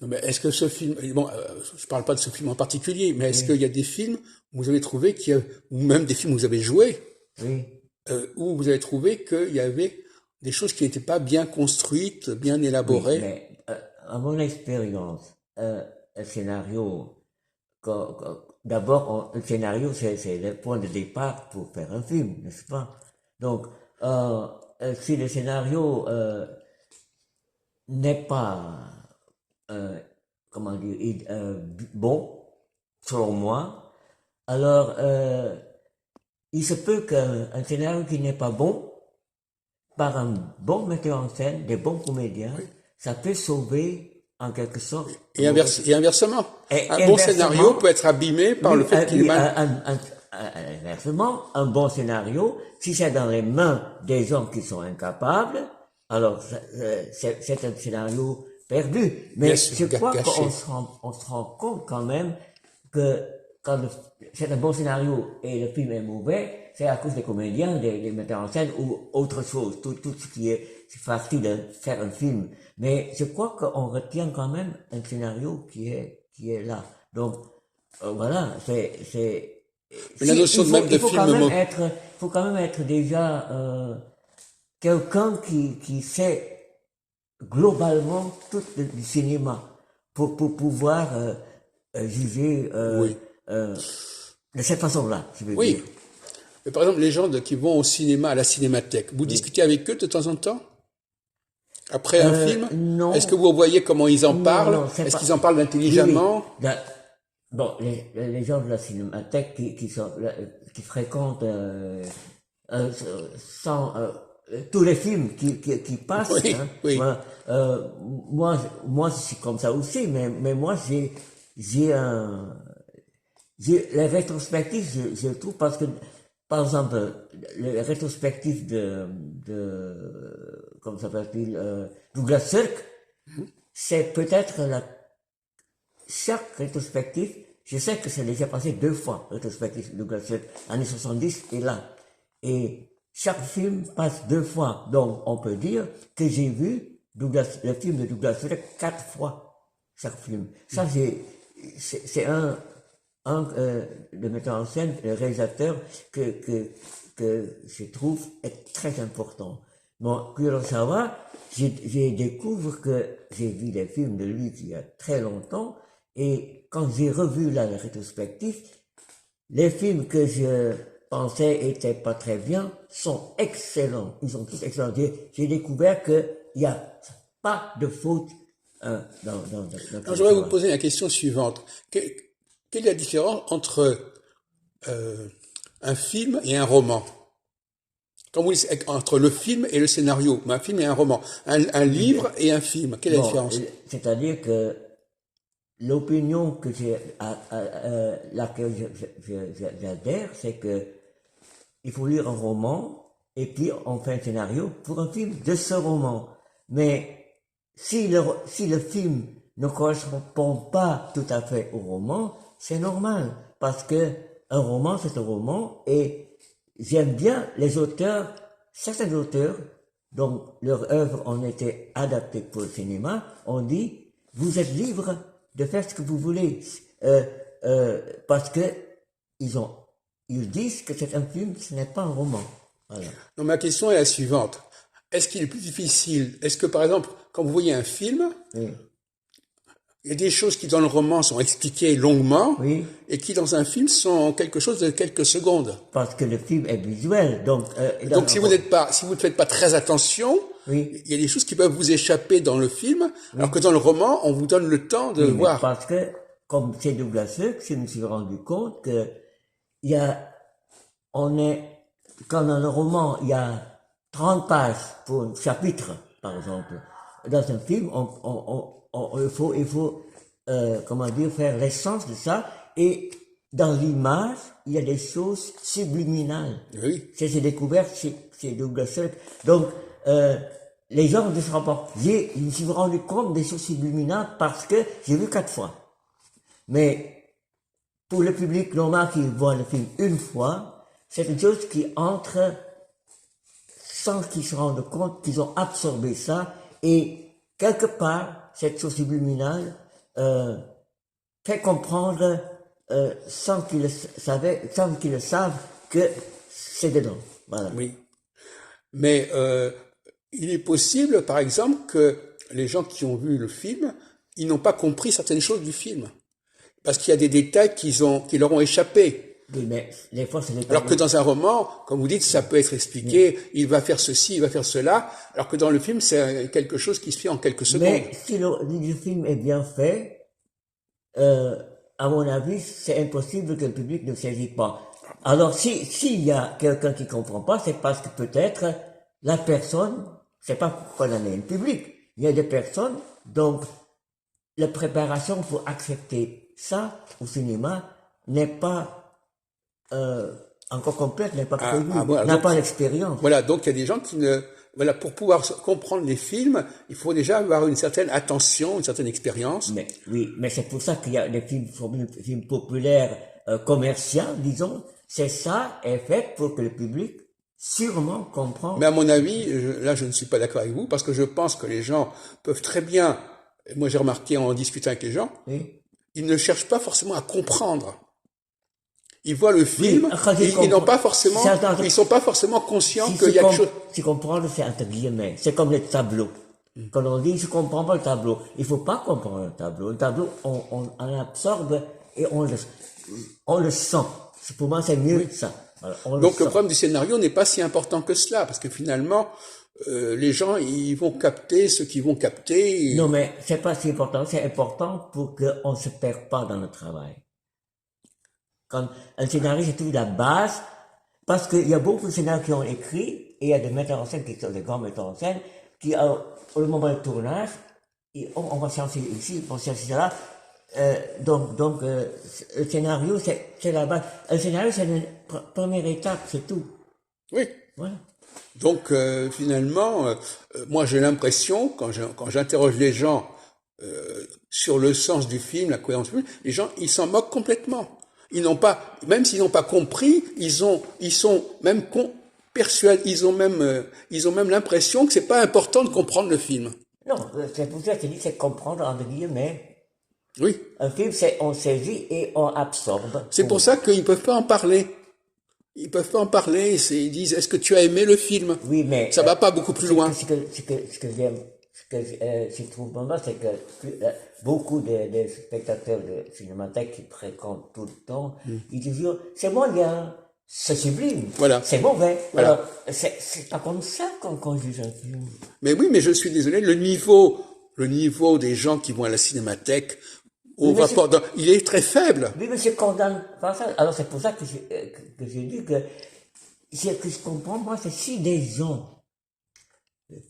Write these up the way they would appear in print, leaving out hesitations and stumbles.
Non, mais est-ce que ce film, bon, je parle pas de ce film en particulier, mais est-ce qu'il Oui, y a des films où vous avez trouvé ou même des films où vous avez joué, oui, où vous avez trouvé qu'il y avait des choses qui n'étaient pas bien construites, bien oui, élaborées? mais à mon expérience, un scénario, d'abord, un scénario, c'est le point de départ pour faire un film, n'est-ce pas? Donc, si le scénario n'est pas, euh, comment dire, bon, selon moi, alors il se peut qu'un scénario qui n'est pas bon, par un bon metteur en scène, des bons comédiens, Oui. ça peut sauver en quelque sorte un Et, mauvais. et inversement, un Et bon scénario peut inversement, être abîmé par le oui, fait qu'il est mal. inversement, un bon scénario, si c'est dans les mains des gens qui sont incapables, alors c'est un scénario perdu. Bien Mais sûr, je crois qu'on gâché. se rend compte quand même que quand c'est un bon scénario et le film est mauvais, c'est à cause des comédiens, des metteurs en scène ou autre chose, tout ce qui est parti de faire un film. Mais je crois qu'on retient quand même un scénario qui est là. Donc, voilà, Mais la si, notion de même il de film, faut quand même être déjà quelqu'un qui sait globalement tout du cinéma pour pouvoir juger oui. euh, de cette façon-là, je veux dire. Oui. Mais par exemple, les gens qui vont au cinéma, à la cinémathèque, vous Oui. discutez avec eux de temps en temps? Après un film? Est-ce que Non, vous voyez comment ils en non, parlent? non, c'est Est-ce pas. qu'ils en parlent Oui, oui. intelligemment? Bon, les gens de la cinémathèque qui fréquentent euh, sans tous les films qui passent, Oui, hein, oui. voilà. Moi, je suis comme ça aussi, mais moi, j'ai un, les rétrospectives, je trouve, parce que, par exemple, les rétrospectives comment s'appelle-t-il, Douglas Sirk, c'est peut-être chaque rétrospective, je sais que c'est déjà passé 2 fois, rétrospective Douglas Sirk, années 70 et là. Et chaque film passe 2 fois. Donc, on peut dire que j'ai vu le film de Douglas Sirk 4 fois, chaque film. Ça, c'est le metteur en scène, le réalisateur que je trouve est très important. Bon, Kurosawa, j'ai découvert que j'ai vu des films de lui il y a très longtemps, et quand j'ai revu là la rétrospective, les films que je pensais étaient pas très bien sont excellents. Ils sont tous excellents. J'ai découvert qu'il n'y a pas de faute dans Alors, j'aimerais vous Kurosawa. poser la question suivante. Quelle est la différence entre un film et un roman? Quand vous dites entre le film et le scénario, mais un film et un roman, un livre et un film, quelle est la Bon, différence? c'est-à-dire que l'opinion que laquelle j'adhère, c'est que il faut lire un roman et puis on fait un scénario pour un film de ce roman. Mais si le film ne correspond pas tout à fait au roman, c'est normal parce que un roman c'est un roman, et j'aime bien les auteurs, certains auteurs dont leurs œuvres ont été adaptées pour le cinéma, on dit vous êtes libre de faire ce que vous voulez, euh, parce que ils ont ils disent que c'est un film, ce n'est pas un roman. Voilà. Donc ma question est la suivante. Est-ce qu'il est plus difficile? Est-ce que par exemple, quand vous voyez un film, Oui. il y a des choses qui dans le roman sont expliquées longuement Oui, et qui dans un film sont quelque chose de quelques secondes? parce que le film est visuel, donc Donc si vous ne faites pas très attention, oui, il y a des choses qui peuvent vous échapper dans le film, alors que oui, dans le roman, on vous donne le temps de oui, mais voir. parce que comme c'est Douglas Sirk, je me suis rendu compte que il y a, on est, quand dans le roman il y a 30 pages pour un chapitre, par exemple, dans un film, il faut comment dire, faire l'essence de ça, et dans l'image, il y a des choses subliminales. Oui. C'est découvert chez Douglas Sirk. Donc, les gens ne se rendent pas. Je me suis rendu compte des choses subliminales parce que j'ai vu 4 fois. Mais pour le public normal qui voit le film une fois, c'est une chose qui entre sans qu'ils se rendent compte qu'ils ont absorbé ça, et quelque part, cette chose subliminale euh, fait comprendre sans qu'ils le savent que c'est dedans. Voilà. Oui. Mais il est possible, par exemple, que les gens qui ont vu le film, ils n'ont pas compris certaines choses du film. Parce qu'il y a des détails qui leur ont échappé. Oui, mais les fois, ce n'est pas Alors que dans un roman, comme vous dites, ça peut être expliqué, il va faire ceci, il va faire cela, alors que dans le film, c'est quelque chose qui se fait en quelques secondes. Mais si le film est bien fait, à mon avis, c'est impossible que le public ne saisit pas. Alors, s'il y a quelqu'un qui comprend pas, c'est parce que peut-être la personne, c'est pas pour condamner le public. Il y a des personnes, donc, la préparation pour accepter ça au cinéma n'est pas encore complète, n'est pas prévue, Voilà, n'a donc, pas l'expérience. voilà, donc il y a des gens qui ne, voilà, pour pouvoir comprendre les films, il faut déjà avoir une certaine attention, une certaine expérience. Mais oui, mais c'est pour ça qu'il y a des films populaires, commerciaux, disons. C'est ça est fait pour que le public sûrement comprend. Mais à mon avis, là, je ne suis pas d'accord avec vous, parce que je pense que les gens peuvent très bien, moi j'ai remarqué en discutant avec les gens, Oui. ils ne cherchent pas forcément à comprendre. Ils voient le film, Oui, ils n'ont pas forcément, ils sont pas forcément conscients qu'il y a quelque chose. Si comprendre, c'est entre guillemets. C'est comme les tableaux. Quand on dit je comprends pas le tableau, il faut pas comprendre le tableau. Le tableau, on absorbe et on le sent. Pour moi, c'est mieux ça. Voilà, Donc le problème du scénario n'est pas si important que cela, parce que finalement, les gens, ils vont capter ce qu'ils vont capter. Non, mais c'est pas si important. C'est important pour qu'on ne se perde pas dans le travail. Quand un scénario, c'est toujours la base, parce qu'il y a beaucoup de scénarios qui ont écrit, et il y a des metteurs en scène qui sont des grands metteurs en scène, qui, au moment du tournage, on va chercher ici, on va chercher là. Donc, le scénario, c'est la base. Un scénario, c'est une première étape, c'est tout. Oui. Voilà. Donc finalement, moi j'ai l'impression, quand j'interroge les gens sur le sens du film, la cohérence du film, les gens, ils s'en moquent complètement. Ils n'ont pas, même s'ils n'ont pas compris, ils sont même persuadés, ils ont même l'impression que c'est pas important de comprendre le film. Non, c'est pour ça que je dis, c'est comprendre, entre guillemets. Oui. Un film, c'est on saisit et on absorbe. C'est pour ça qu'ils peuvent pas en parler. Ils peuvent pas en parler. Ils disent, est-ce que tu as aimé le film? Oui, mais ça va pas beaucoup plus loin. Ce que je trouve vraiment, c'est que beaucoup de spectateurs de cinémathèque qui fréquentent tout le temps, ils disent, c'est moyen, c'est sublime, voilà. C'est mauvais. Voilà. Alors, c'est pas comme ça qu'on juge un film. Mais oui, mais je suis désolé, le niveau des gens qui vont à la cinémathèque, il est très faible. Oui, mais je condamne pas ça. Alors, c'est pour ça que j'ai dit que ce que je comprends, moi, c'est si des gens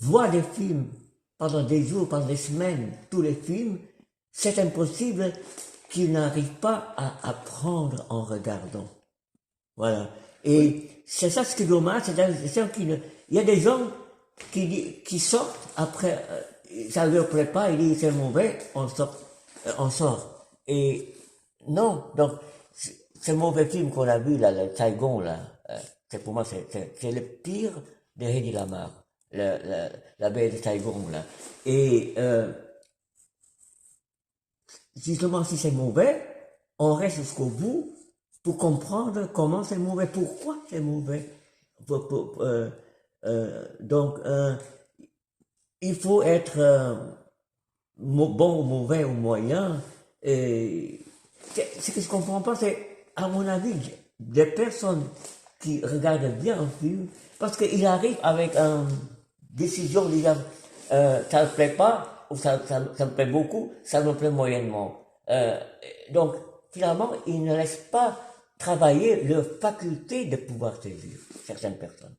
voient des films pendant des jours, pendant des semaines, tous les films, c'est impossible qu'ils n'arrivent pas à apprendre en regardant. Voilà. Et c'est ça ce qui est dommage, il y a des gens qui sortent après, ça leur plaît pas, ils disent c'est mauvais, on sort. Et non, donc, ce mauvais film qu'on a vu là, le Saigon là, c'est pour moi, c'est le pire de Hedy Lamarr. La baie de Saigon là. Et justement, si c'est mauvais, on reste jusqu'au bout pour comprendre comment c'est mauvais, pourquoi c'est mauvais. Donc, il faut être bon ou mauvais ou moyen. Ce que je comprends pas, c'est, à mon avis, des personnes qui regardent bien un film, parce qu'il arrive avec une décision, disant, ça ne plaît pas, ou ça me plaît beaucoup, ça me plaît moyennement. Donc, finalement, il ne laisse pas travailler leur faculté de pouvoir saisir certaines personnes.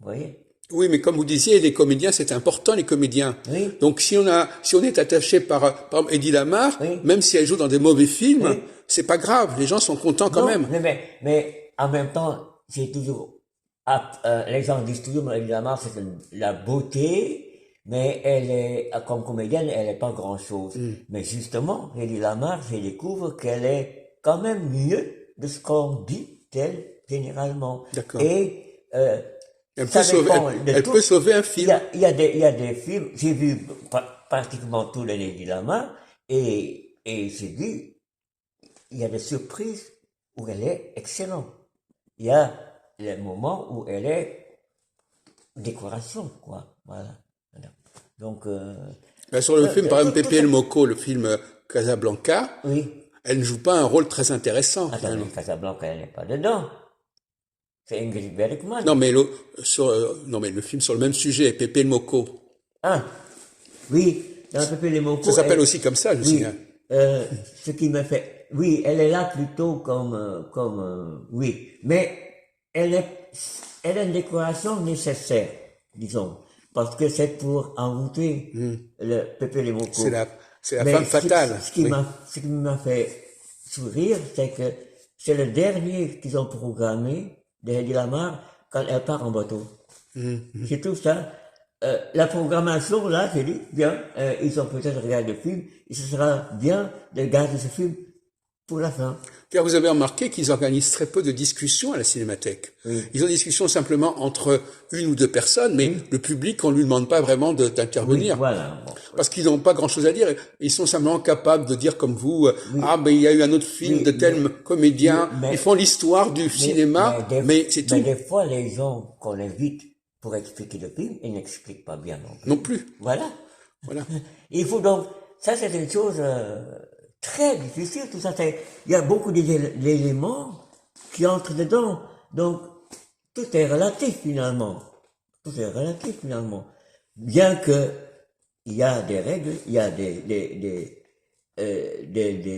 Vous voyez? Oui, mais comme vous disiez, les comédiens, c'est important, les comédiens. Oui. Donc, si on est attaché par exemple, Hedy Lamarr, oui. même si elle joue dans des mauvais films, oui. c'est pas grave, les gens sont contents quand même. Mais en même temps, j'ai toujours, les gens disent toujours, Hedy Lamarr, c'est la beauté, mais elle est, comme comédienne, elle n'est pas grand chose. Mais justement, Hedy Lamarr, je découvre qu'elle est quand même mieux de ce qu'on dit d'elle, généralement. D'accord. Et, elle peut sauver un film. Il y a des films, j'ai vu pratiquement tous les Hedy Lamarr, et Et j'ai dit, il y a des surprises où elle est excellente. Il y a les moments où elle est décoration, quoi. Voilà. Voilà. Donc, Ben, sur le film, par exemple, tout Pepe ça. El Moco, le film Casablanca, Oui. elle ne joue pas un rôle très intéressant, Attends, finalement. mais Casablanca, elle n'est pas dedans. C'est Ingrid Bergman. Non, mais non, mais le film sur le même sujet, Pepe El Moco, Ah, oui, dans Pépé les ça Mocos, s'appelle aussi comme ça, je oui, signale. ce qui me fait, oui, elle est là plutôt oui, mais elle est une décoration nécessaire, disons, parce que c'est pour envoûter le Pépé les C'est Mocos. la, c'est la Mais femme fatale. Oui. ce qui m'a fait sourire, c'est que c'est le dernier qu'ils ont programmé d'Eddie Lamar quand elle part en bateau. C'est tout ça. La programmation, là, j'ai dit, bien, ils ont peut-être regardé le film, et ce sera bien de garder ce film pour la fin. Car vous avez remarqué qu'ils organisent très peu de discussions à la Cinémathèque. Oui. Ils ont des discussions simplement entre une ou deux personnes, mais le public, on lui demande pas vraiment Oui, d'intervenir. voilà. Bon. Parce qu'ils n'ont pas grand-chose à dire. Ils sont simplement capables de dire comme vous, ah ben il y a eu un autre film Oui, de tel comédien. mais- Ils font l'histoire du cinéma, mais c'est tout. Mais des fois, les gens qu'on invite pour expliquer le film, ils n'expliquent pas bien non plus. Non plus. Voilà. Voilà. Il faut donc, ça c'est une chose très difficile, tout ça, il y a beaucoup d'éléments qui entrent dedans. Donc, tout est relatif finalement. Tout est relatif finalement. Bien que il y a des règles, il y a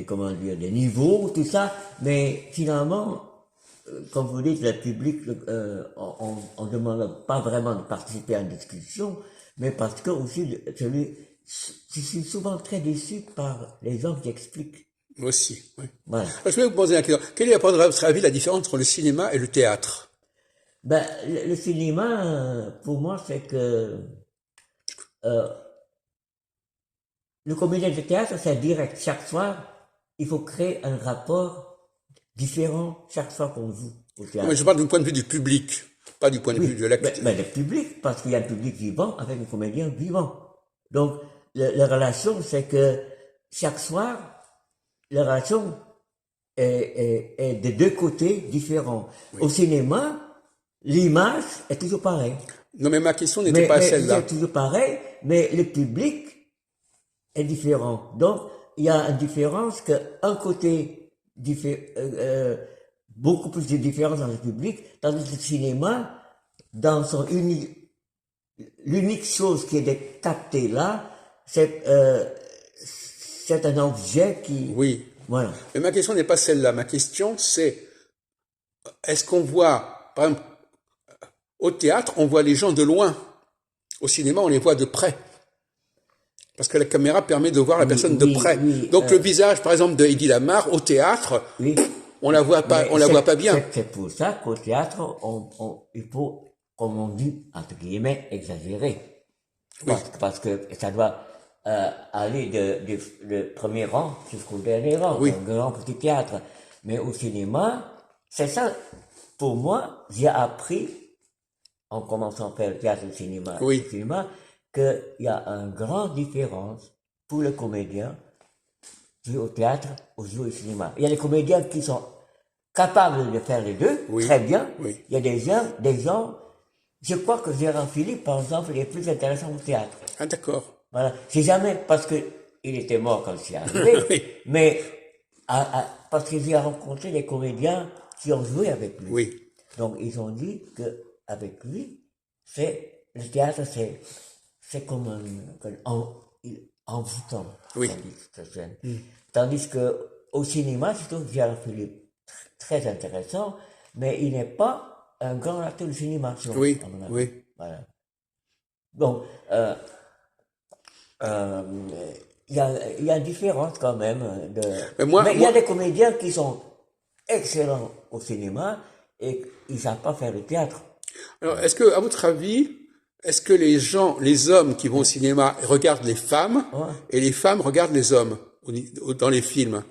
comment dire, des niveaux, tout ça, mais finalement, comme vous dites, le public, on ne demande pas vraiment de participer à une discussion, mais parce que aussi, je suis souvent très déçu par les gens qui expliquent. Moi aussi. Oui. Voilà. Je vais vous poser la question. Quelle est, à votre avis, la différence entre le cinéma et le théâtre? Ben, le cinéma, pour moi, c'est que le comédien de théâtre, c'est direct. Chaque soir, il faut créer un rapport différent chaque fois qu'on joue au théâtre. Mais je parle du point de vue du public, pas du point de vue de l'acteur. Mais le public, parce qu'il y a un public vivant avec un comédien vivant. Donc, la relation, c'est que chaque soir, la relation est de deux côtés différents. Oui. Au cinéma, l'image est toujours pareille. Non, mais ma question n'était pas celle-là. C'est toujours pareil, mais le public est différent. Donc, il y a une différence qu'un côté beaucoup plus de différence dans le public, tandis que le cinéma, dans son l'unique chose qui est captée là, c'est un objet qui... Oui. Voilà. Mais ma question n'est pas celle-là. Ma question, c'est, est-ce qu'on voit, par exemple, au théâtre, on voit les gens de loin. Au cinéma, on les voit de près. Parce que la caméra permet de voir la personne de près. Donc le visage, par exemple, de Eddie Lamar, au théâtre, on la voit pas, la voit pas bien. C'est pour ça qu'au théâtre, il faut, comme on dit, entre guillemets, exagérer. Parce que ça doit aller de premier rang jusqu'au dernier rang, un grand petit théâtre. Mais au cinéma, c'est ça, pour moi, j'ai appris, en commençant à faire le théâtre et le cinéma, qu'il y a une grande différence pour le comédien jouer au théâtre ou jouer au cinéma. Il y a des comédiens qui sont capables de faire les deux, très bien. Il y a des gens, je crois que Gérard Philippe, par exemple, il est plus intéressant au théâtre. Ah, d'accord. Voilà. C'est jamais parce que il était mort quand c'est arrivé, mais parce que j'ai rencontré des comédiens qui ont joué avec lui. Oui. Donc, ils ont dit que avec lui, le théâtre, c'est comme envoûtant. Oui. Tandis que au cinéma, je trouve Gérard Philippe très intéressant, mais il n'est pas un grand acteur de cinéma. Oui. Voilà. Donc, il y a une différence quand même. Mais il y a des comédiens qui sont excellents au cinéma et ils ne savent pas faire le théâtre. Alors, est-ce que, à votre avis, est-ce que les hommes qui vont au cinéma regardent les femmes et les femmes regardent les hommes dans les films?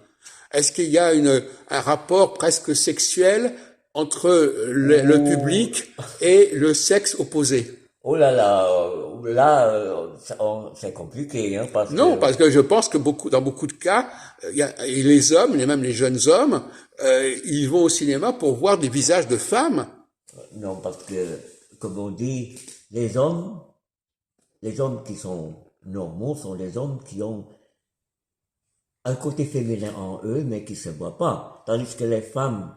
Est-ce qu'il y a un rapport presque sexuel entre le public et le sexe opposé? Oh là, c'est compliqué, hein, parce Non, que, parce que je pense que dans beaucoup de cas, et les hommes, et même les jeunes hommes, ils vont au cinéma pour voir des visages de femmes. non, parce que, comme on dit, les hommes, les hommes qui sont normaux sont les hommes qui ont un côté féminin en eux, mais qui se voit pas. Tandis que les femmes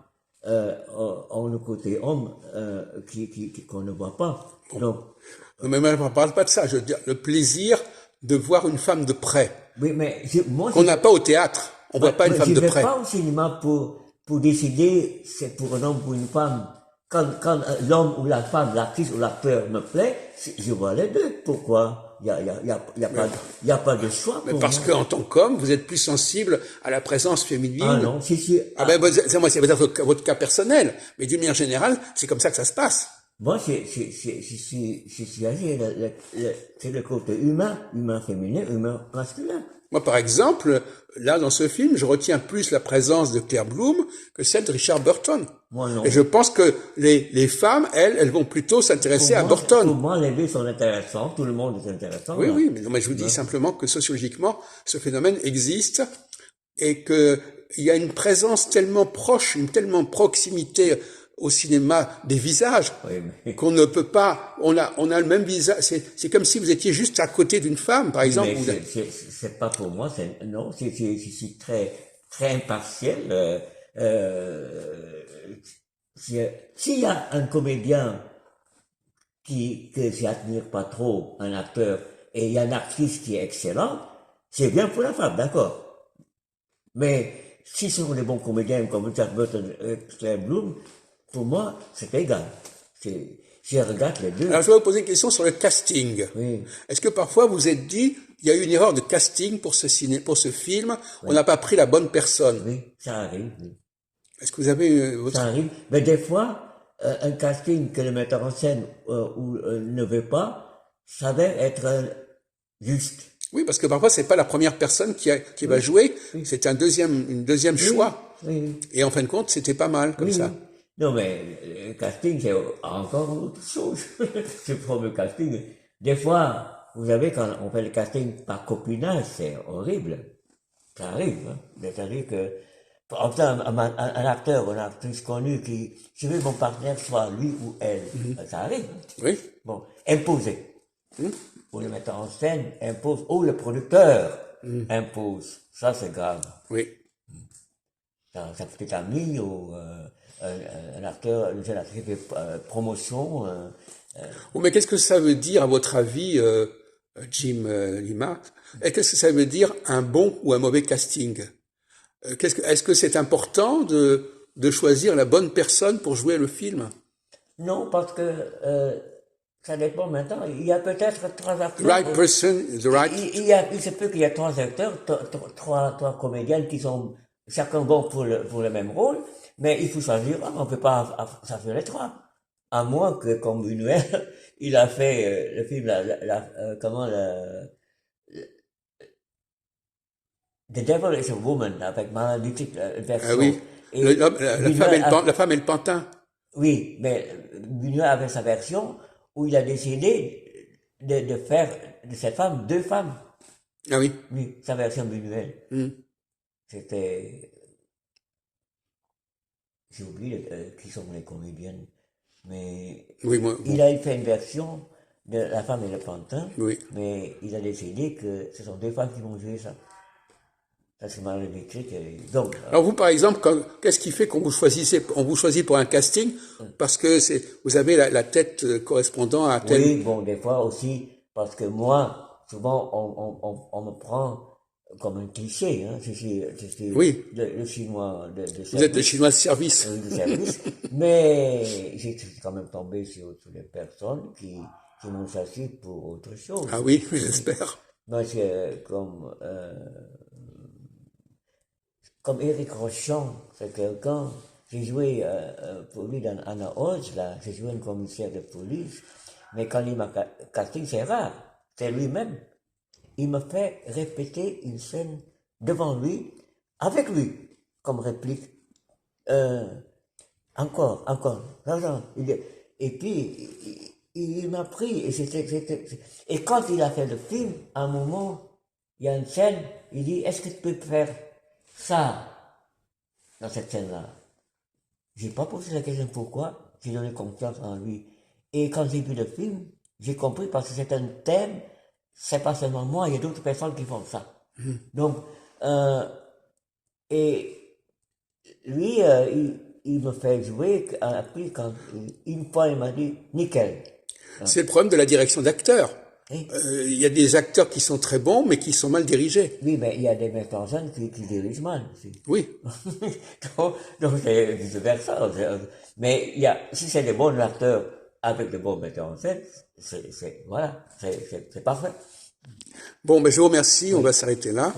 ont le côté homme qu'on ne voit pas. Donc, Non, mais moi, je ne parle pas de ça. Je veux dire, le plaisir de voir une femme de près, oui, mais moi, qu'on n'a pas au théâtre. On voit pas une femme je de vais près. pas au cinéma pour décider c'est pour un homme ou pour une femme. Quand l'homme ou la femme, l'actrice ou l'acteur me plaît, je vois les deux. Pourquoi? Il y a pas de choix Mais pour parce moi. qu'en tant qu'homme, vous êtes plus sensible à la présence Ah féminine. non, si je suis, Ah ben, c'est peut-être votre cas personnel, mais d'une manière générale, c'est comme ça que ça se passe. moi, je suis âgé, c'est le côté humain, humain féminin, humain masculin. Moi, par exemple, là, dans ce film, je retiens plus la présence de Claire Bloom que celle de Richard Burton. Moi, non. Et je pense que les femmes, elles vont plutôt s'intéresser à Pour Burton. moi, les deux sont intéressants, tout le monde est intéressant. Oui, Là. oui, mais, non, mais je vous dis simplement que sociologiquement, ce phénomène existe et que il y a une présence tellement proche, une tellement proximité au cinéma des visages Oui, mais, qu'on ne peut pas. On a le même visage. C'est comme si vous étiez juste à côté d'une femme, par exemple. mais c'est pas pour moi, non, je suis très impartiel. S'il y a un comédien que j'admire pas trop, un acteur, et il y a une actrice qui est excellente, c'est bien pour la femme, d'accord. Mais si ce sont des bons comédiens comme Richard Burton et Claire Bloom, pour moi, c'est égal. Je regarde les deux. Alors, je vais vous poser une question sur le casting. Oui, Est-ce que parfois vous vous êtes dit, il y a eu une erreur de casting pour pour ce film, on n'a pas pris la bonne personne. oui, ça arrive. Oui. Est-ce que vous avez votre... Ça arrive. Mais des fois, un casting que le metteur en scène ne veut pas s'avère être juste. Oui, parce que parfois c'est pas la première personne qui va jouer, c'est une deuxième choix. Oui, Et en fin de compte, c'était pas mal comme oui, ça. oui. Non, mais le casting, c'est encore autre chose. Ce fameux casting. Des fois, vous savez, quand on fait le casting par copinage, c'est horrible. Ça arrive, hein. C'est-à-dire que, par exemple, un acteur ou une actrice connue qui, je veux que mon partenaire soit lui ou elle. Ça arrive. Oui. Bon, imposer. Ou le metteur en scène impose, ou le producteur impose. Ça, c'est grave. Oui. Ça peut être ami ou un acteur, une jeune actrice qui fait promotion. Oh, mais qu'est-ce que ça veut dire, à votre avis, Jim Lima? Et qu'est-ce que ça veut dire un bon ou un mauvais casting? Est-ce que c'est important de choisir la bonne personne pour jouer le film? Non, parce que ça dépend maintenant. Il y a peut-être trois acteurs. Right person, the right. Il se peut qu'il y ait trois acteurs, trois comédiennes qui sont chacun bon pour le même rôle, mais il faut choisir un. On ne peut pas choisir les trois. À moins que, comme Buñuel, il a fait le film, comment, The Devil is a Woman, avec Marlène Dietrich, Ah version. oui. Et La femme et le pantin. oui, mais Buñuel avait sa version où il a décidé de faire de cette femme deux femmes. Ah oui. Oui, sa version Buñuel. C'était... J'ai oublié qui sont les comédiennes. Mais Oui, moi, bon. il a fait une version de La femme et le pantin, Oui. mais il a décidé que ce sont deux femmes qui vont jouer ça. Ça, c'est Marlène Dietrich. Donc, Alors vous, par exemple, qu'est-ce qui fait qu'on vous choisissez, on vous choisit pour un casting parce que vous avez la tête correspondant à tel. oui, bon, des fois aussi, parce que moi, souvent, on me prend comme un cliché, hein. Je suis Oui. le chinois de Vous êtes le chinois de service. de service, mais j'ai quand même tombé sur des personnes qui m'ont choisi pour autre chose. Ah oui, j'espère. Parce que comme Éric Rochon, c'est quelqu'un, j'ai joué pour lui dans Anna Hodge, là, j'ai joué un commissaire de police, mais quand il m'a casting, c'est rare, c'est lui-même. Il me fait répéter une scène devant lui, avec lui, comme réplique. Encore. Et puis, il m'a pris. Et quand il a fait le film, à un moment, il y a une scène, il dit, est-ce que tu peux faire ça dans cette scène-là? J'ai pas posé la question pourquoi, j'ai donné confiance en lui. Et quand j'ai vu le film, j'ai compris parce que c'est un thème, c'est pas seulement moi, il y a d'autres personnes qui font ça. Donc, et lui, il me fait jouer, puis quand, une fois il m'a dit, nickel. C'est le problème de la direction d'acteurs. Oui, Il y a des acteurs qui sont très bons, mais qui sont mal dirigés. oui, mais il y a des metteurs en scène qui dirigent mal aussi. Oui. Donc c'est vice versa. Mais il y a, si c'est des bons acteurs avec de bons metteurs en scène, voilà, c'est parfait. Bon, ben, je vous remercie. On va s'arrêter là.